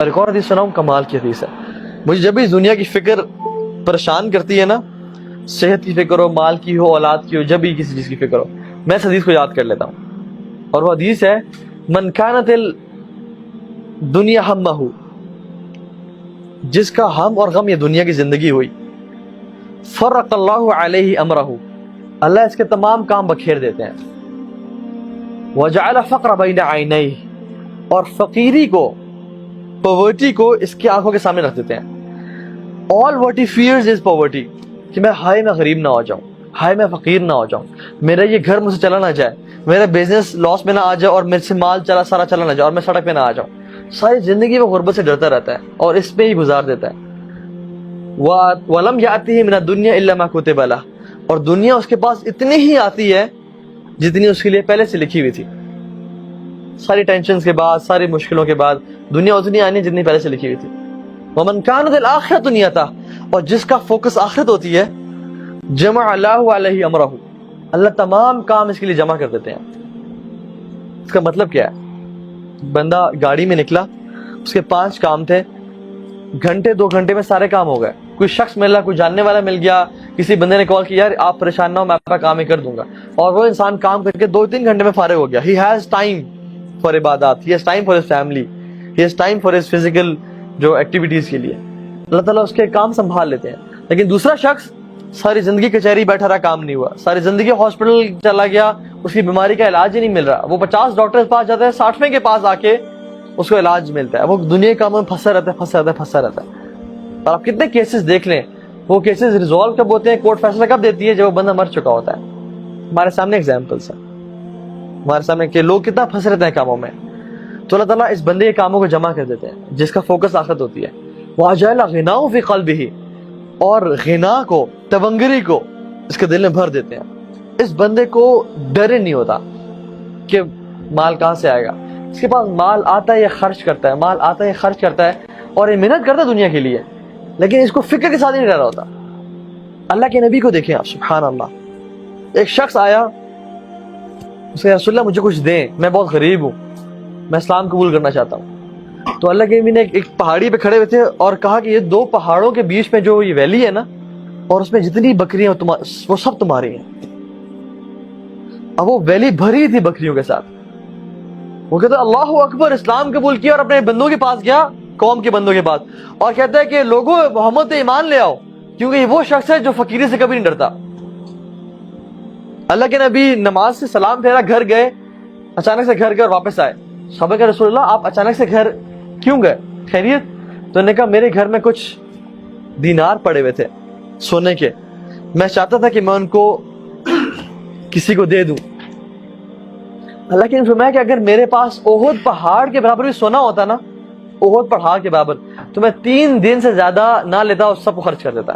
اور ایک اور حدیث سناؤں، کمال کی حدیث ہے. مجھے جب بھی دنیا کی فکر پریشان کرتی ہے نا، صحت کی فکر ہو، مال کی ہو، اولاد کی ہو، جب بھی کسی چیز کی فکر ہو، میں اس حدیث کو یاد کر لیتا ہوں. اور وہ حدیث ہے، من کانت الدنیا ہمہ، جس کا ہم اور غم یہ دنیا کی زندگی ہوئی، فرق اللہ علیہ امرہ، اللہ اس کے تمام کام بکھیر دیتے ہیں. وجعل فقر بین عینیہ، اور فقیری کو، پاورٹی کو اس کی آنکھوں کے سامنے رکھ دیتے ہیں. all what he fears is poverty، کہ میں غریب نہ ہو جاؤں، میں فقیر نہ ہو جاؤں، میرا یہ گھر مجھ سے چلا نہ جائے، میرا بزنس لاس میں نہ آ جائے، اور میرے سے مال سارا چلا نہ جائے، اور میں سڑک پہ نہ آ جاؤں. ساری زندگی وہ غربت سے ڈرتا رہتا ہے اور اس پہ ہی گزار دیتا ہے. وَلَمْ يَأْتِهِ مِنَ الدُّنْيَا إِلَّا مَا كُتِبَ لَهُ، اور دنیا اس کے پاس اتنی ہی آتی ہے جتنی اس کے لیے پہلے سے لکھی ہوئی تھی. ساری ٹینشنز کے بعد، ساری مشکلوں کے بعد دنیا اتنی آنی جتنی پہلے سے لکھی ہوئی تھی. وَمَنْ كَانَتِ الْآخِرَةُ نِيَتَهُ، اور جس کا فوکس آخرت ہوتی ہے، جمع اللہ علیہ امرہ، اللہ تمام کام اس کے لیے جمع کر دیتے ہیں. اس کا مطلب کیا ہے؟ بندہ گاڑی میں نکلا، اس کے 5 کام تھے، گھنٹے 2 گھنٹے میں سارے کام ہو گئے. کوئی شخص ملا، کوئی جاننے والا مل گیا، کسی بندے نے کال کیا، یار آپ پریشان نہ ہو، میں آپ کا کام ہی کر دوں گا، اور وہ انسان کام کر کے 2-3 گھنٹے میں فارغ ہو گیا. ہی ہیز ٹائم فار عبادات، he has time for his family, he has time for his physical جو ایکٹیویٹیز کے لیے. اللہ تعالیٰ اس کے کام سنبھال لیتے ہیں. لیکن دوسرا شخص ساری زندگی کچہری بیٹھا رہا، کام نہیں ہوا، ساری زندگی ہاسپٹل چلا گیا، اس کی بیماری کا علاج ہی نہیں مل رہا. وہ 50 ڈاکٹر کے پاس جاتا ہے، 60ویں کے پاس آ کے اس کو علاج ملتا ہے. وہ دنیا کے کاموں میں پھنسا رہتا ہے. اور آپ کتنے کیسز دیکھ لیں، وہ کیسز ریزالو کب ہوتے ہیں، کورٹ فیصلہ کب دیتی ہے، جب وہ بندہ مر چکا ہوتا ہے. ہمارے سامنے ایگزامپلس ہیں، ہمارے سامنے کہ لوگ کتنا پھنس رہتے ہیں کاموں میں. تو اللہ تعالیٰ اس بندے کے کاموں کو جمع کر دیتے ہیں جس کا فوکس آخرت ہوتی ہے. وَأَجْعَلَ غِنَاهُ فِي قَلْبِهِ، اور غنا کو، تونگری کو اس کے دل میں بھر دیتے ہیں. اس بندے کو ڈر ہی نہیں ہوتا کہ مال کہاں سے آئے گا. اس کے پاس مال آتا ہے، یہ خرچ کرتا ہے، اور یہ محنت کرتا ہے دنیا کے لیے، لیکن اس کو فکر کے ساتھ ہی نہیں رہ رہا ہوتا. اللہ کے نبی کو دیکھیں آپ، سبحان اللہ. ایک شخص آیا، اس نے رسول اللہ مجھے کچھ دیں، میں بہت غریب ہوں، میں اسلام قبول کرنا چاہتا ہوں. تو اللہ کے نبی نے ایک پہاڑی پہ کھڑے ہوئے تھے اور کہا کہ یہ 2 پہاڑوں کے بیچ میں جو یہ ویلی ہے نا، اور اس میں جتنی بکریاں وہ سب تمہاری ہیں. اب وہ ویلی بھری تھی بکریوں کے ساتھ. وہ کہتا ہے اللہ اکبر، اسلام قبول کیا اور اپنے بندوں کے پاس گیا، قوم کے بندوں کے پاس، اور کہتا ہے کہ لوگوں محمد پہ ایمان لے آؤ، کیونکہ یہ وہ شخص ہے جو فقیری سے کبھی نہیں ڈرتا. اللہ کے نبی نماز سے سلام پھیرا، گھر گئے، اچانک سے گھر گئے اور واپس آئے. صحابہ کہ رسول اللہ آپ اچانک سے گھر کیوں گئے، خیریت؟ تو انہوں نے کہا میرے گھر میں کچھ دینار پڑے ہوئے تھے سونے کے، میں چاہتا تھا کہ میں ان کو کسی کو دے دوں. اللہ کے نے فرمایا کہ اگر میرے پاس احد پہاڑ کے برابر بھی سونا ہوتا نا، احد پہاڑ کے برابر، تو میں 3 دن سے زیادہ نہ لیتا اور سب کو خرچ کر دیتا.